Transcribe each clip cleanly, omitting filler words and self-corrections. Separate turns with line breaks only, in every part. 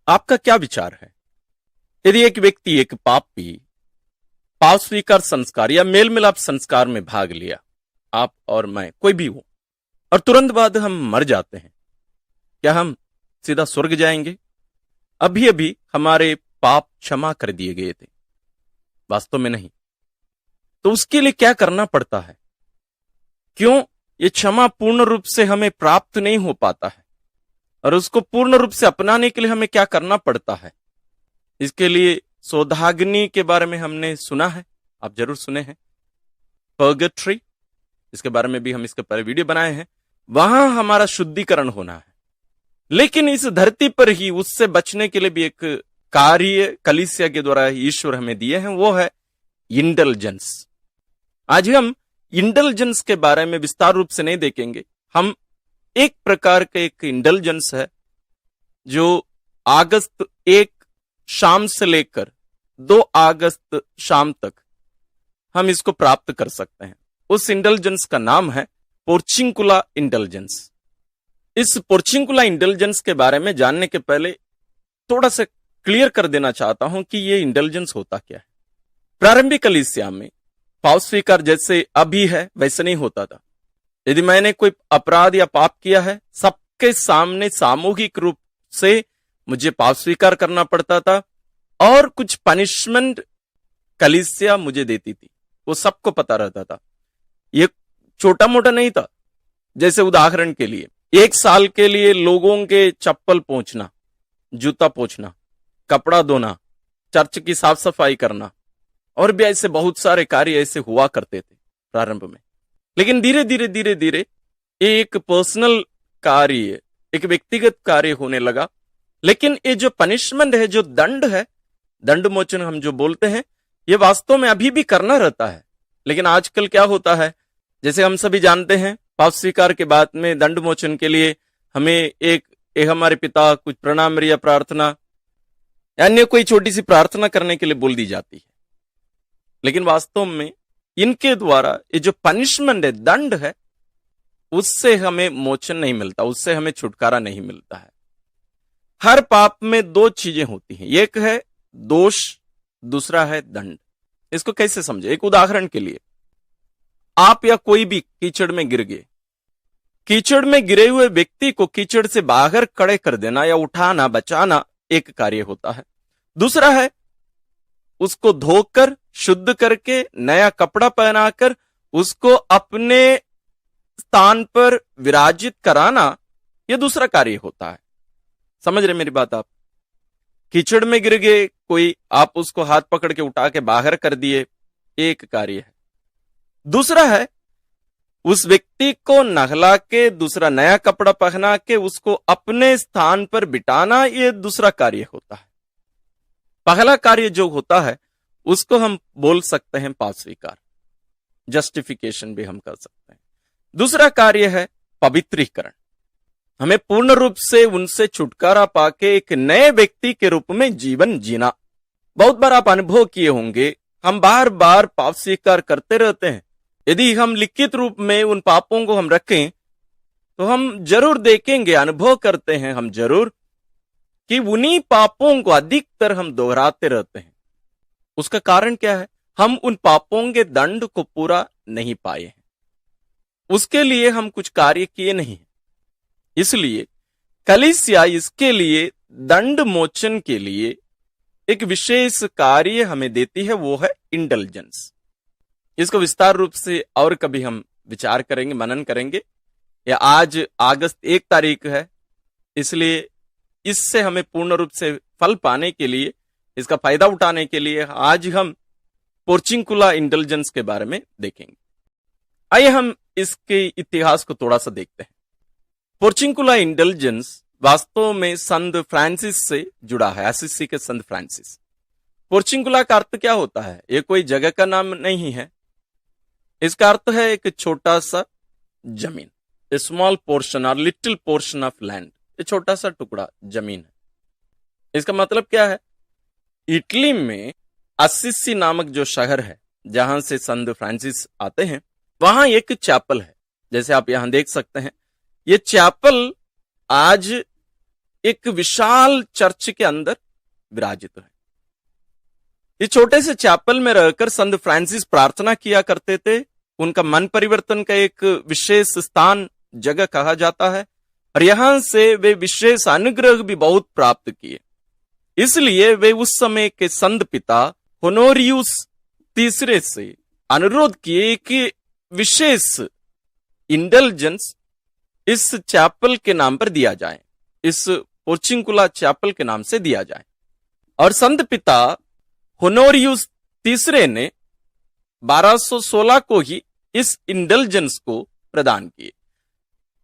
आपका क्या विचार है? यदि एक व्यक्ति, एक पापी, पाप स्वीकार संस्कार या मेल मिलाप संस्कार में भाग लिया, आप और मैं, कोई भी हो, और तुरंत बाद हम मर जाते हैं, क्या हम सीधा स्वर्ग जाएंगे? अभी अभी हमारे पाप क्षमा कर दिए गए थे, वास्तव में नहीं। तो उसके लिए क्या करना पड़ता है? क्यों ये क्षमा पूर्ण रूप से हमें प्राप्त नहीं हो पाता है? और उसको पूर्ण रूप से अपनाने के लिए हमें क्या करना पड़ता है? इसके लिए सौदाग्नि के बारे में हमने सुना है, आप जरूर सुने हैं, पर्गेटरी, इसके बारे में भी हम इसके पहले वीडियो बनाए हैं। वहां हमारा शुद्धिकरण होना है। लेकिन इस धरती पर ही उससे बचने के लिए भी एक कार्य कलीसिया के द्वारा ईश्वर हमें दिए हैं, वो है इंडल्जेंस। आज हम इंडल्जेंस के बारे में विस्तार रूप से नहीं देखेंगे। हम एक प्रकार का एक इंडल्जेंस है जो अगस्त 1 शाम से लेकर 2 अगस्त शाम तक हम इसको प्राप्त कर सकते हैं। उस इंडल्जेंस का नाम है पोर्चिंकुला इंडल्जेंस। इस पोर्चिंकुला इंडल्जेंस के बारे में जानने के पहले थोड़ा सा क्लियर कर देना चाहता हूं कि ये इंडल्जेंस होता क्या है। प्रारंभिक कलीसिया में पाप स्वीकार जैसे अभी है वैसे नहीं होता था। यदि मैंने कोई अपराध या पाप किया है, सबके सामने सामूहिक रूप से मुझे पाप स्वीकार करना पड़ता था, और कुछ पनिशमेंट कलीसिया मुझे देती थी, वो सबको पता रहता था। ये छोटा मोटा नहीं था। जैसे उदाहरण के लिए 1 साल के लिए लोगों के चप्पल पोंछना, जूता पोंछना, कपड़ा धोना, चर्च की साफ सफाई करना, और भी ऐसे बहुत सारे कार्य ऐसे हुआ करते थे प्रारंभ में। लेकिन धीरे धीरे एक पर्सनल कार्य, एक व्यक्तिगत कार्य होने लगा। लेकिन ये जो पनिशमेंट है, जो दंड है, दंड मोचन हम जो बोलते हैं, ये वास्तव में अभी भी करना रहता है। लेकिन आजकल क्या होता है, जैसे हम सभी जानते हैं, पाप स्वीकार के बाद में दंड मोचन के लिए हमें एक हमारे पिता कुछ प्रणाम या प्रार्थना, अन्य कोई छोटी सी प्रार्थना करने के लिए बोल दी जाती है। लेकिन वास्तव में इनके द्वारा ये जो पनिशमेंट है, दंड है, उससे हमें मोचन नहीं मिलता, उससे हमें छुटकारा नहीं मिलता है। हर पाप में 2 चीजें होती हैं, एक है दोष, दूसरा है दंड। इसको कैसे समझे? एक उदाहरण के लिए, आप या कोई भी कीचड़ में गिर गए। कीचड़ में गिरे हुए व्यक्ति को कीचड़ से बाहर खड़े कर देना या उठाना, बचाना एक कार्य होता है। दूसरा है उसको धोकर, शुद्ध करके, नया कपड़ा पहनाकर उसको अपने स्थान पर विराजित कराना, यह दूसरा कार्य होता है। समझ रहे मेरी बात आप? कीचड़ में गिर गए कोई, आप उसको हाथ पकड़ के उठा के बाहर कर दिए, एक कार्य है। दूसरा है उस व्यक्ति को नहला के, दूसरा नया कपड़ा पहना के उसको अपने स्थान पर बिठाना, यह दूसरा कार्य होता है। पहला कार्य जो होता है उसको हम बोल सकते हैं पाप स्वीकार, जस्टिफिकेशन भी हम कर सकते हैं। दूसरा कार्य है पवित्रीकरण, हमें पूर्ण रूप से उनसे छुटकारा पाके एक नए व्यक्ति के रूप में जीवन जीना। बहुत बार आप अनुभव किए होंगे, हम बार बार पाप स्वीकार करते रहते हैं। यदि हम लिखित रूप में उन पापों को हम रखें तो हम जरूर देखेंगे, अनुभव करते हैं हम जरूर, कि उन्हीं पापों को अधिकतर हम दोहराते रहते हैं। उसका कारण क्या है? हम उन पापों के दंड को पूरा नहीं पाए हैं, उसके लिए हम कुछ कार्य किए नहीं हैं। इसलिए कलीसिया इसके लिए दंड मोचन के लिए एक विशेष कार्य हमें देती है, वो है इंडल्जेंस। इसको विस्तार रूप से और कभी हम विचार करेंगे, मनन करेंगे। या आज अगस्त 1 तारीख है, इसलिए इससे हमें पूर्ण रूप से फल पाने के लिए, इसका फायदा उठाने के लिए आज हम पोर्चिंकुला इंडल्जेंस के बारे में देखेंगे। आइए हम इसके इतिहास को थोड़ा सा देखते हैं। पोर्चिंकुला इंडल्जेंस वास्तव में संत फ्रांसिस से जुड़ा है, असिसी के संत फ्रांसिस। पोर्चिंकुला का अर्थ क्या होता है? ये कोई जगह का नाम नहीं है, इसका अर्थ है एक छोटा सा जमीन, ए स्मॉल पोर्शन और लिटिल पोर्शन ऑफ लैंड, ये छोटा सा टुकड़ा जमीन है। इसका मतलब क्या है? इटली में असिसी नामक जो शहर है जहां से संत फ्रांसिस आते हैं, वहां एक चैपल है, जैसे आप यहां देख सकते हैं। ये चैपल आज एक विशाल चर्च के अंदर विराजित है। इस छोटे से चैपल में रहकर संत फ्रांसिस प्रार्थना किया करते थे। उनका मन परिवर्तन का एक विशेष स्थान जगह कहा जाता है और यहां से वे विशेष अनुग्रह भी बहुत प्राप्त किए। इसलिए वे उस समय के संत पिता होनोरियुस तीसरे से अनुरोध किए कि विशेष इंडल्जेंस इस चैपल के नाम पर दिया जाए, इस पोर्चिंकुला चैपल के नाम से दिया जाए। और संत पिता होनोरियुस तीसरे ने 1216 को ही इस इंडल्जेंस को प्रदान किए।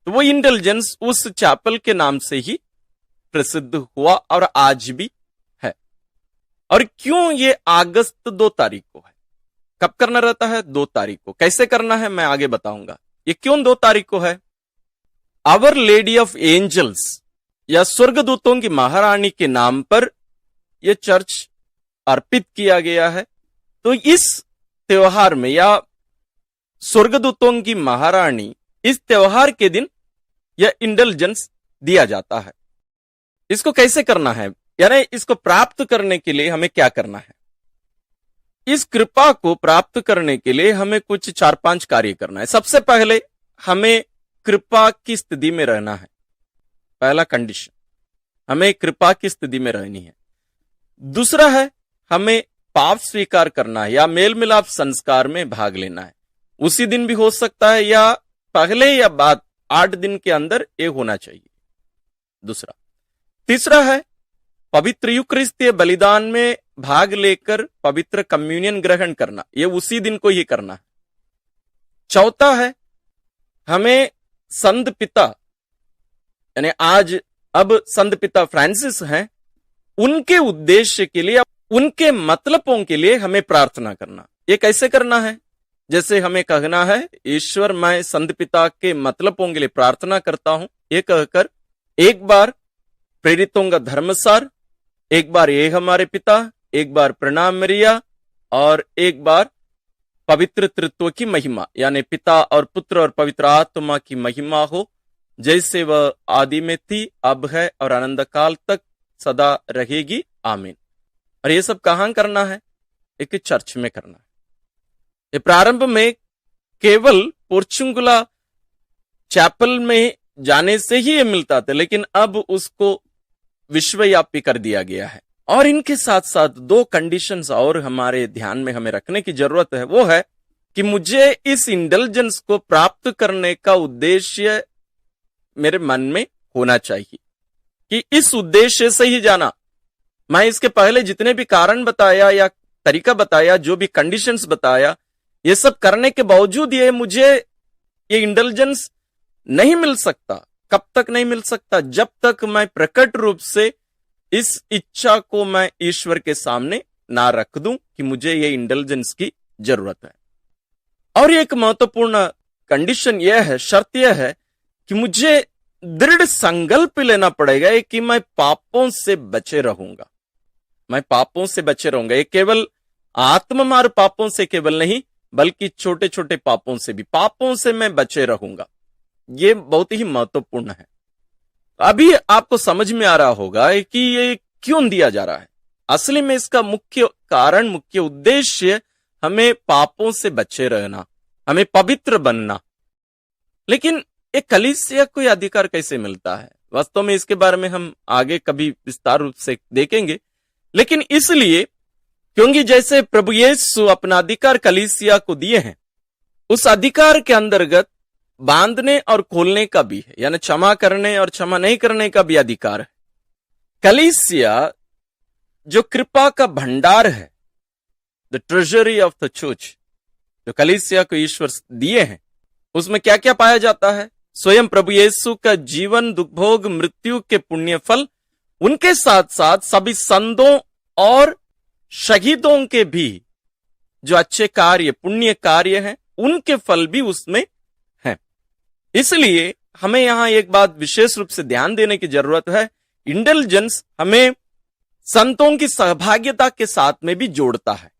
तो वो इंडल्जेंस उस चैपल के नाम से ही प्रसिद्ध हुआ और आज भी है। और क्यों ये अगस्त 2 तारीख को है? कब करना रहता है? 2 तारीख को। कैसे करना है मैं आगे बताऊंगा। ये क्यों 2 तारीख को है? आवर लेडी ऑफ एंजल्स या स्वर्गदूतों की महारानी के नाम पर यह चर्च अर्पित किया गया है। तो इस त्योहार में या स्वर्गदूतों की महारानी, इस त्योहार के दिन यह इंडल्जेंस दिया जाता है। इसको कैसे करना है, यानी इसको प्राप्त करने के लिए हमें क्या करना है? इस कृपा को प्राप्त करने के लिए हमें कुछ 4-5 कार्य करना है। सबसे पहले हमें कृपा की स्थिति में रहना है। पहला कंडीशन, हमें कृपा की स्थिति में रहनी है। दूसरा है हमें पाप स्वीकार करना है या मेल मिलाप संस्कार में भाग लेना है। उसी दिन भी हो सकता है या पहले या बाद 8 दिन के अंदर ये होना चाहिए। दूसरा। तीसरा है पवित्र यूकरिस्तीय बलिदान में भाग लेकर पवित्र कम्युनियन ग्रहण करना, ये उसी दिन को ही करना है। चौथा है हमें संत पिता, यानी आज अब संत पिता फ्रांसिस हैं, उनके उद्देश्य के लिए, उनके मतलबों के लिए हमें प्रार्थना करना। ये कैसे करना है? जैसे हमें कहना है, ईश्वर मैं संत पिता के मतलबों के लिए प्रार्थना करता हूं, ये कहकर एक बार प्रेरितों का धर्मसार, एक बार ये हमारे पिता, एक बार प्रणाम मरिया और एक बार पवित्र तृत्व की महिमा, यानी पिता और पुत्र और पवित्र आत्मा की महिमा हो, जैसे वह आदि में थी, अब है और अनंत काल तक सदा रहेगी, आमीन। और ये सब कहां करना है? एक चर्च में करना है। ये प्रारंभ में केवल पोर्चुंगुला चैपल में जाने से ही ये मिलता था, लेकिन अब उसको विश्वव्यापी कर दिया गया है। और इनके साथ साथ 2 कंडीशंस और हमारे ध्यान में हमें रखने की जरूरत है। वो है कि मुझे इस इंडल्जेंस को प्राप्त करने का उद्देश्य मेरे मन में होना चाहिए कि इस उद्देश्य से ही जाना। मैं इसके पहले जितने भी कारण बताया या तरीका बताया, जो भी कंडीशंस बताया, ये सब करने के बावजूद मुझे ये इंडल्जेंस नहीं मिल सकता। कब तक नहीं मिल सकता? जब तक मैं प्रकट रूप से इस इच्छा को मैं ईश्वर के सामने ना रख दूं कि मुझे ये इंडल्जेंस की जरूरत है। और एक महत्वपूर्ण कंडीशन यह है, शर्त यह है कि मुझे दृढ़ संकल्प लेना पड़ेगा कि मैं पापों से बचे रहूंगा। मैं पापों से बचे रहूंगा। ये केवल आत्ममार पापों से केवल नहीं, बल्कि छोटे छोटे पापों से भी, पापों से मैं बचे रहूंगा। ये बहुत ही महत्वपूर्ण है। अभी आपको समझ में आ रहा होगा कि ये क्यों दिया जा रहा है। असली में इसका मुख्य कारण, मुख्य उद्देश्य हमें पापों से बचे रहना, हमें पवित्र बनना। लेकिन एक कलीसिया को यह अधिकार कैसे मिलता है? वास्तव में इसके बारे में हम आगे कभी विस्तार रूप से देखेंगे। लेकिन इसलिए क्योंकि जैसे प्रभु यीशु अपना अधिकार कलीसिया को दिए हैं, उस अधिकार के अंतर्गत बांधने और खोलने का भी है, यानी क्षमा करने और क्षमा नहीं करने का भी अधिकार है। कलीसिया जो कृपा का भंडार है, the treasury of the church, जो कलीसिया को ईश्वर दिए हैं, उसमें क्या क्या पाया जाता है? स्वयं प्रभु यीशु का जीवन, दुख भोग, मृत्यु के पुण्य फल, उनके साथ साथ सभी संतों और शहीदों के भी जो अच्छे कार्य, पुण्य कार्य हैं, उनके फल भी उसमें हैं। इसलिए हमें यहां एक बात विशेष रूप से ध्यान देने की जरूरत है। इंडल्जेंस हमें संतों की सहभागिता के साथ में भी जोड़ता है।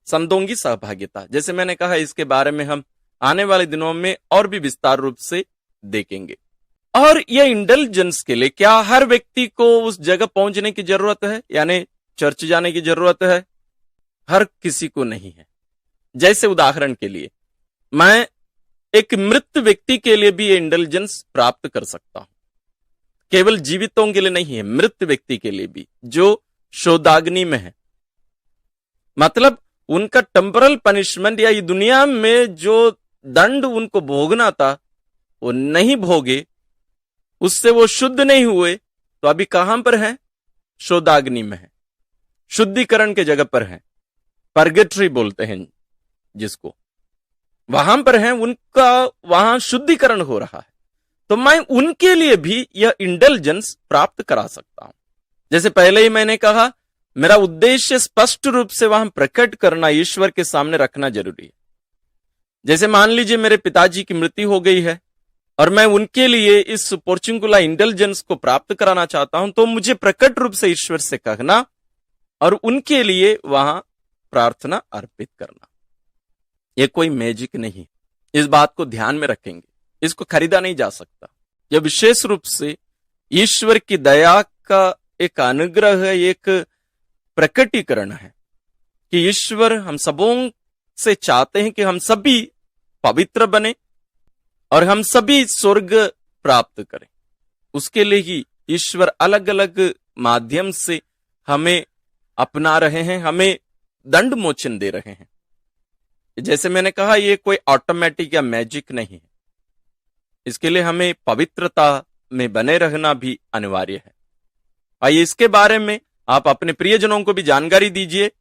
संतों की सहभागिता, जैसे मैंने कहा, इसके बारे में हम आने वाले दिनों में और भी विस्तार रूप से देखेंगे। और यह इंटेलिजेंस के लिए क्या हर व्यक्ति को उस जगह पहुंचने की जरूरत है, यानी चर्च जाने की जरूरत है? हर किसी को नहीं है। जैसे उदाहरण के लिए मैं एक मृत व्यक्ति के लिए भी ये इंटेलिजेंस प्राप्त कर सकता हूं, केवल जीवितों के लिए नहीं है, मृत व्यक्ति के लिए भी जो शोधाग्नि में है। मतलब उनका टेम्परल पनिशमेंट या ये दुनिया में जो दंड उनको भोगना था वो नहीं भोगे, उससे वो शुद्ध नहीं हुए, तो अभी कहां पर है? शोधाग्नि में है, शुद्धिकरण के जगह पर है, परगेटरी बोलते हैं जिसको, वहां पर है, उनका वहां शुद्धिकरण हो रहा है। तो मैं उनके लिए भी यह इंटेलिजेंस प्राप्त करा सकता हूं। जैसे पहले ही मैंने कहा, मेरा उद्देश्य स्पष्ट रूप से वहां प्रकट करना, ईश्वर के सामने रखना जरूरी है। जैसे मान लीजिए मेरे पिताजी की मृत्यु हो गई है और मैं उनके लिए इस पोर्चुंगुला इंटेलिजेंस को प्राप्त कराना चाहता हूं, तो मुझे प्रकट रूप से ईश्वर से कहना और उनके लिए वहां प्रार्थना अर्पित करना। यह कोई मैजिक नहीं, इस बात को ध्यान में रखेंगे, इसको खरीदा नहीं जा सकता। यह विशेष रूप से ईश्वर की दया का एक अनुग्रह है, एक प्रकटीकरण है कि ईश्वर हम सबों से चाहते हैं कि हम सभी पवित्र बने और हम सभी स्वर्ग प्राप्त करें। उसके लिए ही ईश्वर अलग अलग माध्यम से हमें अपना रहे हैं, हमें दंड मोचन दे रहे हैं। जैसे मैंने कहा, ये कोई ऑटोमेटिक या मैजिक नहीं है, इसके लिए हमें पवित्रता में बने रहना भी अनिवार्य है। आइए इसके बारे में आप अपने प्रियजनों को भी जानकारी दीजिए,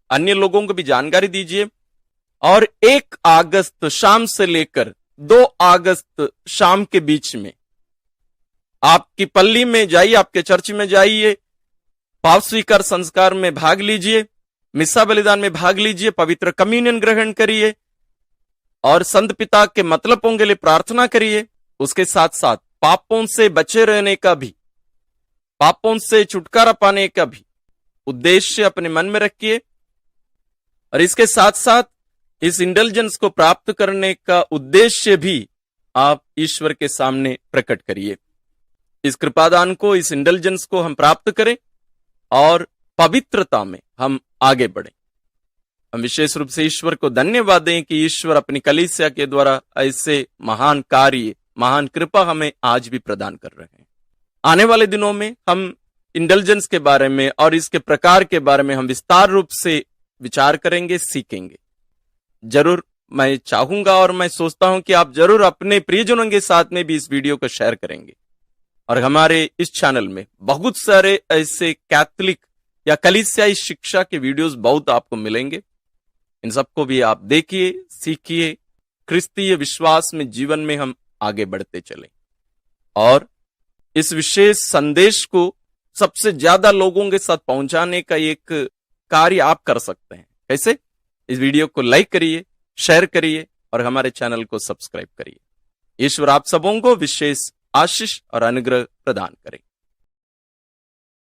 अन्य लोगों को भी जानकारी दीजिए। और 1 अगस्त शाम से लेकर 2 अगस्त शाम के बीच में आपकी पल्ली में जाइए, आपके चर्च में जाइए, पाप स्वीकार संस्कार में भाग लीजिए, मिस्सा बलिदान में भाग लीजिए, पवित्र कम्युनियन ग्रहण करिए और संत पिता के मतलबों के लिए प्रार्थना करिए। उसके साथ साथ पापों से बचे रहने का भी, पापों से छुटकारा पाने का भी उद्देश्य अपने मन में रखिए और इसके साथ साथ इस इंटेलिजेंस को प्राप्त करने का उद्देश्य भी आप ईश्वर के सामने प्रकट करिए। इस कृपादान को, इस इंटेलिजेंस को हम प्राप्त करें और पवित्रता में हम आगे बढ़ें। हम विशेष रूप से ईश्वर को धन्यवाद दें कि ईश्वर अपनी कलीसिया के द्वारा ऐसे महान कार्य, महान कृपा हमें आज भी प्रदान कर रहे हैं। आने वाले दिनों में हम इंटेलिजेंस के बारे में और इसके प्रकार के बारे में हम विस्तार रूप से विचार करेंगे, सीखेंगे। जरूर मैं चाहूंगा और मैं सोचता हूं कि आप जरूर अपने प्रियजनों के साथ में भी इस वीडियो को शेयर करेंगे। और हमारे इस चैनल में बहुत सारे ऐसे कैथोलिक या कलीसियाई शिक्षा के वीडियोस बहुत आपको मिलेंगे। इन सबको भी आप देखिए, सीखिए, क्रिस्तीय विश्वास में, जीवन में हम आगे बढ़ते चलें और इस विशेष संदेश को सबसे ज्यादा लोगों के साथ पहुंचाने का एक कार्य आप कर सकते हैं। कैसे? इस वीडियो को लाइक करिए, शेयर करिए और हमारे चैनल को सब्सक्राइब करिए। ईश्वर आप सबों को विशेष आशीष और अनुग्रह प्रदान करें।